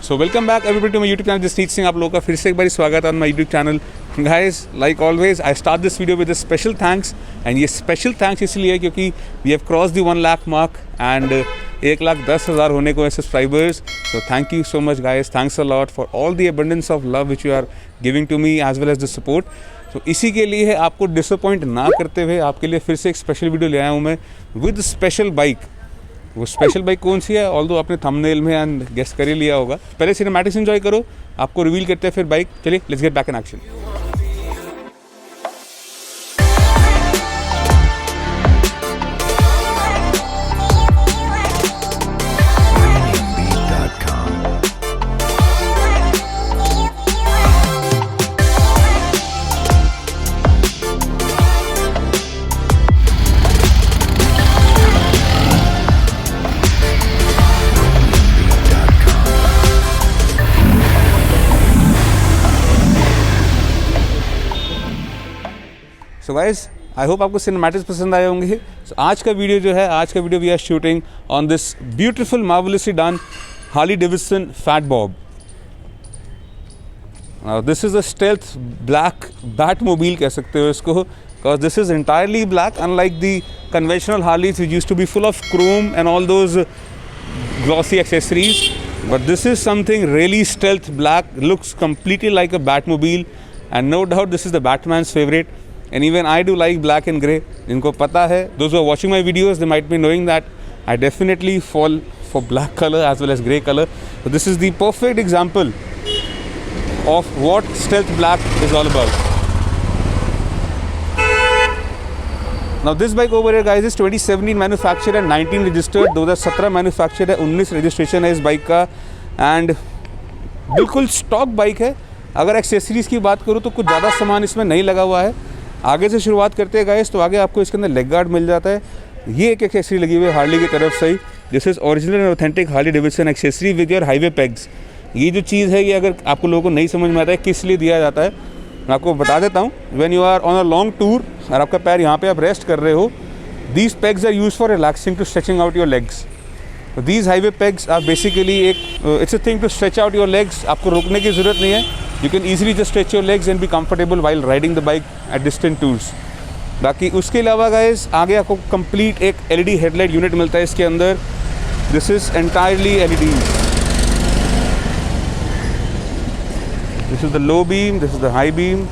So welcome back everybody to my YouTube channel Jasneet Singh. आप लोगों का फिर से एक बार स्वागत है on my YouTube channel. Guys, like always I start this video with a special thanks, and ये स्पेशल थैंक्स इसलिए क्योंकि we have cross the 1 lakh mark and 1,10,000 होने को है subscribers. So thank you so much guys, thanks a lot for all the abundance of love which you are giving to me as well as the support. तो इसी के लिए है, आपको disappoint ना करते हुए आपके लिए फिर से एक स्पेशल वीडियो ले आया हूँ मैं विद स्पेशल बाइक। वो स्पेशल बाइक कौन सी है, ऑल्दो आपने थंबनेल में एंड गेस कर ही लिया होगा। पहले सिनेमैटिक्स एंजॉय करो, आपको रिवील करते हैं फिर बाइक। चलिए let's get back in action. So guys, I hope आपको सिनेमैटिक्स पसंद आए होंगे। So, आज का वीडियो we are shooting on this beautiful marvellously done Harley Davidson Fat Bob. This is a stealth black batmobile कह सकते हो इसको, because this is entirely black, unlike the conventional Harleys which used to be full of chrome and all those glossy accessories. But this is something really stealth black, looks completely like a Batmobile, and no doubt this is the Batman's favorite. And even I do like black and grey. जिनको पता है, those who are watching my videos, they might be knowing that I definitely fall for black color as well as grey color. So this is the perfect example of what stealth black is all about. Now this bike over here guys is 2017 manufactured and 19 registered. 2017 manufactured है, 19 registration है इस bike का, and बिल्कुल stock bike है। अगर accessories की बात करूँ तो कुछ ज़्यादा सामान इसमें नहीं लगा हुआ है। आगे से शुरुआत करते हैं गाइस, तो आगे आपको इसके अंदर लेग गार्ड मिल जाता है। ये एक एक्सेसरी लगी हुई है हार्ली की तरफ से ही, this is original and authentic Harley Davidson accessory with your highway pegs. ये जो चीज़ है, ये अगर आपको लोगों को नहीं समझ में आता है किस लिए दिया जाता है, मैं आपको बता देता हूँ। When you are on a long tour और आपका पैर यहाँ पे आप रेस्ट कर रहे हो, these pegs are use for relaxing to stretching out your legs. These highway pegs are basically it's a thing to stretch out your legs. आपको रोकने की ज़रूरत नहीं है, you can easily just stretch your legs and be comfortable while riding the bike at distant tours. बाकी उसके अलावा guys, आगे आपको कंप्लीट एक LED हेडलाइट यूनिट मिलता है इसके अंदर। This is entirely LED. This is the low beam, this is the high beam.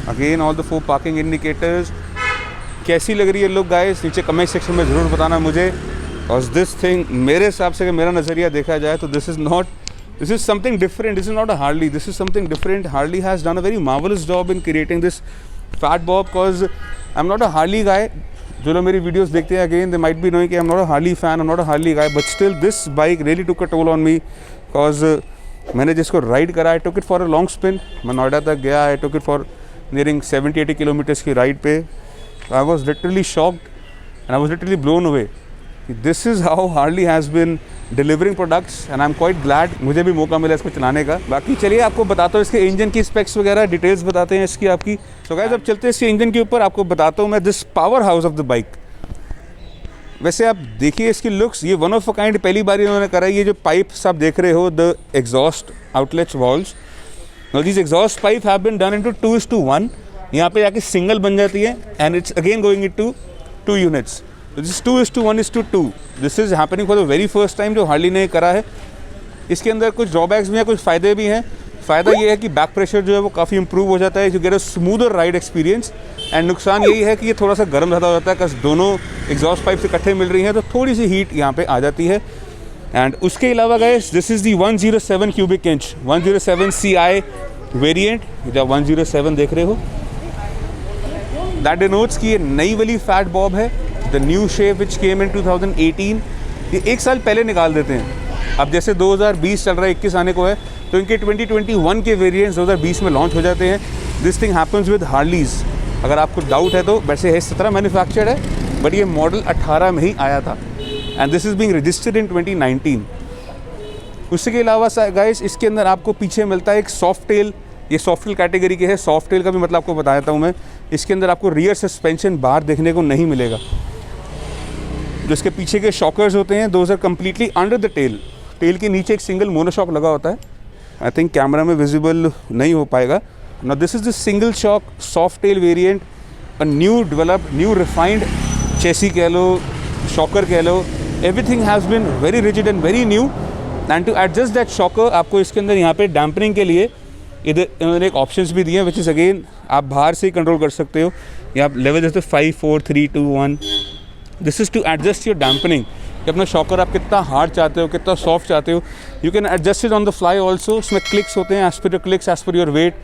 Again all the 4 parking indicators. कैसी लग रही है लुक गाइस, नीचे कमेंट सेक्शन में ज़रूर बताना मुझे। और दिस थिंग मेरे हिसाब से, मेरा नज़रिया देखा जाए तो this is something different. This is not a Harley, this is something different. Harley has done a very marvelous job in creating this fat bob, because I'm not a Harley guy. जो लोग मेरी videos देखते हैं, again they might be knowing कि I'm not a Harley fan, I'm not a Harley guy, but still this bike really took a toll on me, because मैंने जिसको ride करा, I took it for a long spin. मैं नोएडा तक गया, I took it for nearing 70-80 kilometers की ride पे। I was literally shocked and I was literally blown away. This is how Harley has been delivering products and I'm quite glad मुझे भी मौका मिला इसको चलाने का। बाकी चलिए आपको बताता हूँ इसके इंजन की स्पेक्स वगैरह, डिटेल्स बताते हैं इसकी आपकी। सो गाइस, अब चलते हैं इसके इंजन के ऊपर, आपको बताता हूँ मैं this power house of the bike. वैसे आप देखिए इसकी लुक्स, ये वन ऑफ अ काइंड पहली बार इन्होंने करा है। ये जो पाइप्स आप देख रहे हो, the exhaust outlets valves, now this exhaust pipe have been done into 2:1। यहाँ पे जाके सिंगल बन जाती है and it's again going into 2 units. This 2:1:2। This is happening for the very first time जो हार्ली ने करा है। इसके अंदर कुछ ड्रॉबैक्स भी हैं, कुछ फ़ायदे भी हैं। फ़ायदा ये है कि बैक प्रेशर जो है वो काफ़ी इंप्रूव हो जाता है, you get a smoother ride experience. And नुकसान यही है कि ये थोड़ा सा गर्म ज़्यादा हो जाता है, because दोनों एग्जॉस्ट पाइप से इकट्ठे मिल रही हैं तो थोड़ी सी हीट यहाँ पे आ जाती है। एंड उसके अलावा guys, this is the 107 cubic inch 107 CI variant, जब 107 देख रहे हो, दैट डिनोट्स कि ये नई वाली फैट बॉब है, द न्यू शेप विच केम इन 2018। ये 1 साल पहले निकाल देते हैं। अब जैसे 2020 चल रहा है, 21 आने को है, तो इनके 2021 के वेरिएंट्स 2020 में लॉन्च हो जाते हैं। This thing happens with Harleys. अगर आपको डाउट है तो वैसे है 17 मैन्युफैक्चर्ड है, बट ये मॉडल 18 में ही आया था and this is being registered in 2019। उसके अलावा गाइस, इसके अंदर आपको पीछे मिलता है एक सॉफ्ट टेल। ये सॉफ्ट टेल कैटेगरी के है। सॉफ्ट टेल का भी मतलब आपको बता देता हूँ मैं। इसके अंदर आपको रियर सस्पेंशन बार देखने को नहीं मिलेगा। जो इसके पीछे के शॉकर्स होते हैं, those are completely under the tail. Tail के नीचे एक सिंगल मोनोशॉक लगा होता है, आई थिंक कैमरा में विजिबल नहीं हो पाएगा। Now this is the single shock soft tail variant, a new developed, new refined chassis कह लो, शॉकर कह लो, everything has been very rigid and very new. And to adjust that shocker आपको इसके अंदर यहाँ पे डैम्पनिंग के लिए इधर इन्होंने एक ऑप्शंस भी दिए हैं, विच इज़ अगेन आप बाहर से ही कंट्रोल कर सकते हो। या आप लेवल जैसे 5 4 3 2 1, this is to adjust your dampening कि अपना शॉकर आप कितना हार्ड चाहते हो, कितना सॉफ्ट चाहते हो। You can adjust it on the fly also. उसमें क्लिक्स होते हैं, as per your clicks, as per your weight,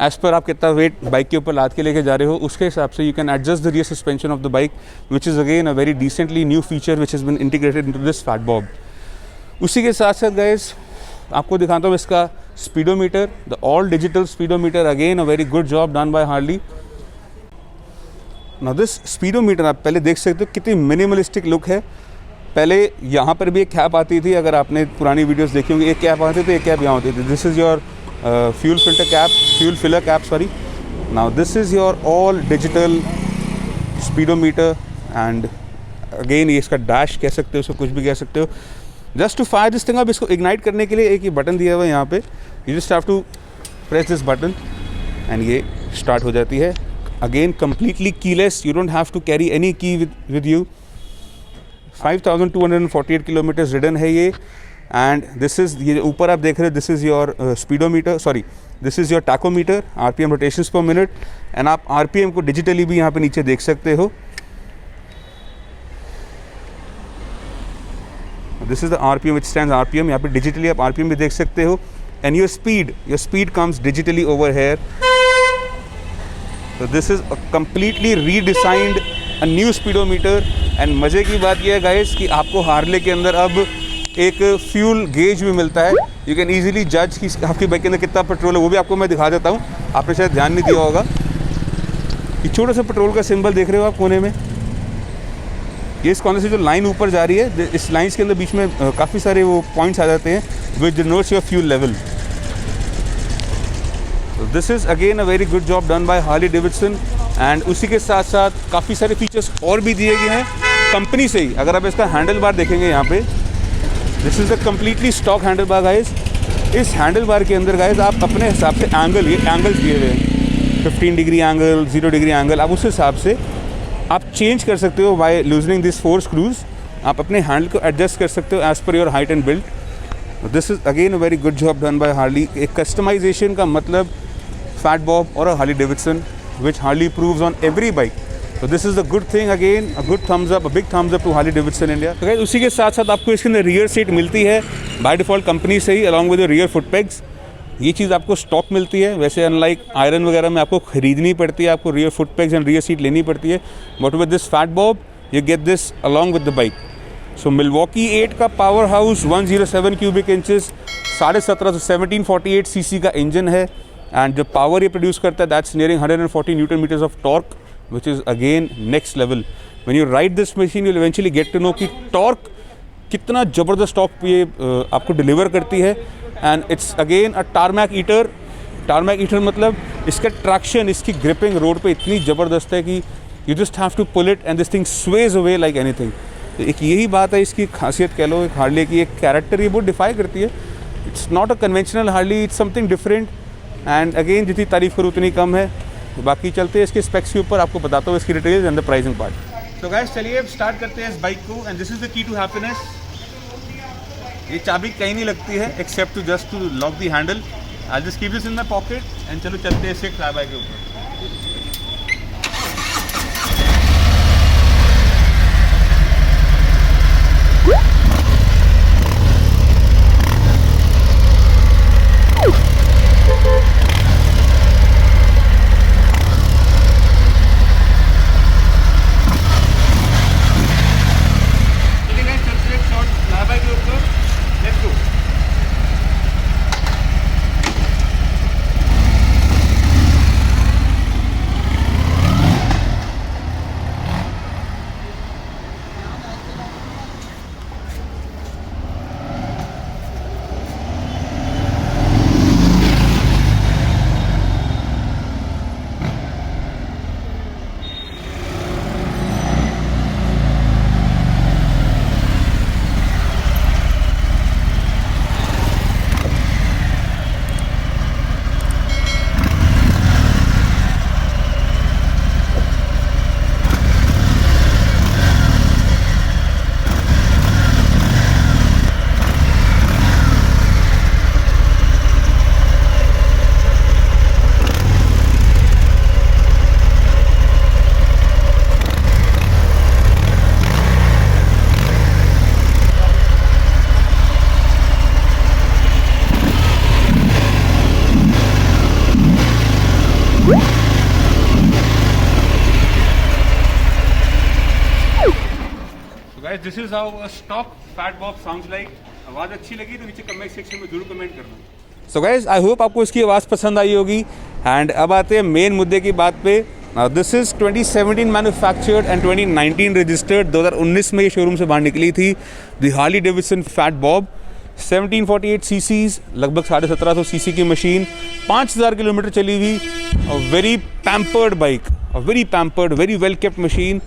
as per आप कितना वेट बाइक के ऊपर लाद के लेके जा रहे हो, उसके हिसाब से you can adjust the rear suspension of the bike, which is again a very decently new feature which has been integrated into this Fat Bob. उसी के साथ साथ गाइस आपको दिखाता हूँ इसका speedometer, the all digital speedometer, again a very good job done by Harley. Now this speedometer आप पहले देख सकते हो कितनी मिनिमलिस्टिक लुक है। पहले यहाँ पर भी एक कैप आती थी, अगर आपने पुरानी वीडियोस देखी होंगी, एक कैप आती थी, एक कैप यहाँ होती थी। This is your fuel filter cap, fuel filler cap sorry. Now this is your all digital speedometer and again ये इसका डैश कह सकते हो, उसको कुछ भी कह सकते हो। Just to fire this thing, अब इसको इग्नाइट करने के लिए एक ही बटन दिया हुआ है यहाँ पे, you just have to press this button and ये स्टार्ट हो जाती है। Again completely keyless, you don't have to carry any key with you. 5248 kilometres ridden है ये। एंड दिस इज़, ये ऊपर आप देख रहे हो, this is your speedometer, sorry this is your tachometer, RPM rotations पर मिनट। एंड आप RPM को डिजिटली भी यहाँ पे नीचे देख सकते हो। This is the RPM which stands RPM, यहाँ पे डिजिटली आप RPM भी देख सकते हो। And your speed comes digitally over here. तो this is a completely redesigned a new speedometer. And मज़े की बात यह है गाइस कि आपको हार्ले के अंदर अब एक फ्यूल गेज भी मिलता है। यू कैन ईजिली जज कि आपकी बाइक के अंदर कितना पेट्रोल है, वो भी आपको मैं दिखा देता हूँ, आपने शायद ध्यान नहीं दिया होगा। ये छोटा सा पेट्रोल का सिंबल देख रहे हो आप कोने में, ये इस कॉर्नर से जो लाइन ऊपर जा रही है, इस लाइन्स के अंदर बीच में काफ़ी सारे वो पॉइंट्स आ जाते हैं विच denotes your fuel level. This is again a very good job done by Harley Davidson. And उसी के साथ साथ काफ़ी सारे फीचर्स और भी दिए गए हैं कंपनी से ही। अगर आप इसका हैंडल बार देखेंगे यहाँ पे, this is a completely stock handle bar guys. इस हैंडल बार के अंदर गाइज आप अपने हिसाब से एंगल, ये एंगल्स दिए हुए हैं, 15 डिग्री एंगल, 0 डिग्री एंगल, आप उस हिसाब से आप चेंज कर सकते हो बाय लूजनिंग दिस 4 स्क्रूज। आप अपने हैंडल को एडजस्ट कर सकते हो as per your height and built. This is again a very good job done by Harley. एक कस्टमाइजेशन का मतलब फैट बॉब और Harley Davidson which Harley proves on every bike. So this is a good thing, again a good thumbs up, a big thumbs up to Harley Davidson India. तो guys उसी के साथ साथ आपको इसके अंदर रियर सीट मिलती है बाय डिफ़ॉल्ट कंपनी से ही, along with the rear foot pegs। ये चीज़ आपको स्टॉक मिलती है। वैसे अनलाइक आयरन वगैरह में आपको खरीदनी पड़ती है, आपको rear foot pegs and rear seat लेनी पड़ती है। But with this Fat Bob you get this along with the bike. So Milwaukee 8 का power house 107 cubic inches, 1748 CC का इंजन है। एंड जो पावर ये प्रोड्यूस करता है that's nearing 140 newton metres of torque, which is again next level. When you ride this machine you will eventually get to know कि torque कितना ज़बरदस्त torque ये आपको डिलीवर करती है। And it's again a tarmac eater. Tarmac eater मतलब इसका traction, इसकी ग्रिपिंग रोड पे इतनी ज़बरदस्त है कि you just have to pull it and this thing sways away like anything. तो एक यही बात है इसकी खासियत कह लो, एक हार्ले की एक कैरेक्टर ये बहुत डिफाई करती है। It's not a conventional Harley, it's something different. And again जितनी तारीफ़ करूँ उतनी कम है। तो बाकी चलते हैं इसके स्पेक्स के ऊपर, आपको बताता हूँ इसकी details and the pricing part. तो गाइस चलिए अब स्टार्ट करते हैं इस बाइक को। And this is the key to happiness. ये चाबी कहीं नहीं लगती है except to just to lock the handle. I just keep this in my pocket and चलो चलते हैं इसके फ्लाई बाइक के ऊपर। This is how a stock Fat Bob sounds like. आवाज़ अच्छी लगी तो नीचे कमेंट सेक्शन में जरूर कमेंट करना। सो गाइज आई होप आपको इसकी आवाज़ पसंद आई होगी। एंड अब आते हैं मेन मुद्दे की बात पे। This is 2017 manufactured and 2019 registered. 2019 में ये शोरूम से बाहर निकली थी the Harley Davidson Fat Bob. 1748 chassis, लगभग 1750 सीसी की मशीन, 5000 किलोमीटर चली हुई। Very pampered bike, very pampered, very well kept machine.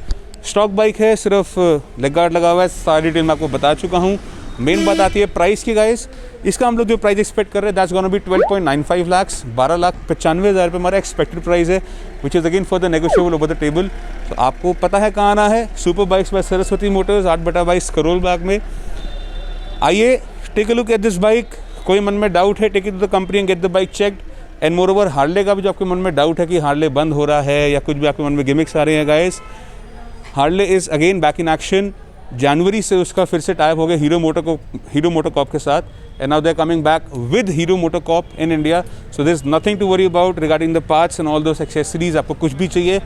Stock bike है, सिर्फ लेग गार्ड लगा हुआ है। सारी डिटेल मैं आपको बता चुका हूँ। मेन बात आती है प्राइस की गाइस। इसका हम लोग जो प्राइस एक्सपेक्ट कर रहे हैं दैट्स गोना बी 12.95 लाख, 12,95,000 रुपये हमारा एक्सपेक्टेड प्राइस है, which is again for the negotiable over the table. तो आपको पता है कहाँ आना है, super bikes by Saraswati Motors, 8/22 Karol Bagh में। आइए take a look at this bike. कोई मन में डाउट है, take it to the company and get the bike checked. And moreover Harley का भी जो आपके मन में डाउट है कि हार्ले बंद हो रहा है या कुछ भी आपके मन में गिमिक्स आ रहे हैं guys, Harley is again back in action. जनवरी से उसका फिर से टाइप हो गया हीरो मोटोकॉर्प के साथ, and now they are coming back with Hero MotoCorp in India. So there is nothing to worry about regarding the parts and all those accessories. आपको कुछ भी चाहिए,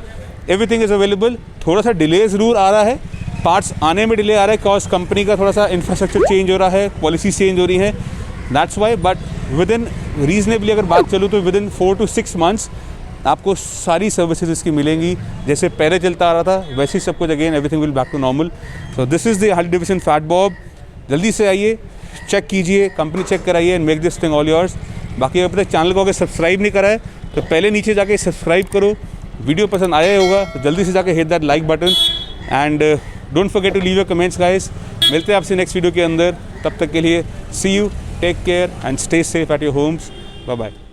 एवरीथिंग इज अवेलेबल। थोड़ा सा डिले ज़रूर आ रहा है, पार्ट्स आने में डिले आ रहा है, बिकॉज कंपनी का थोड़ा सा इंफ्रास्ट्रक्चर चेंज हो रहा है, पॉलिसी चेंज हो रही है, that's why. But with in reasonably अगर बात चलूँ तो विद इन 4 to 6 मंथ्स आपको सारी सर्विसेज इसकी मिलेंगी। जैसे पहले चलता आ रहा था वैसे ही सब कुछ, again everything will back to normal. So this is the Harley Davidson Fat Bob. जल्दी से आइए, चेक कीजिए, कंपनी चेक कराइए and make this thing all yours. बाकी अगर तक चैनल को अगर सब्सक्राइब नहीं करा है तो पहले नीचे जाके सब्सक्राइब करो। वीडियो पसंद आया होगा तो जल्दी से जाके hit that like button and don't forget to leave your comments guys. मिलते हैं आपसे नेक्स्ट वीडियो के अंदर, तब तक के लिए see you, take care and stay safe at your homes. Bye bye.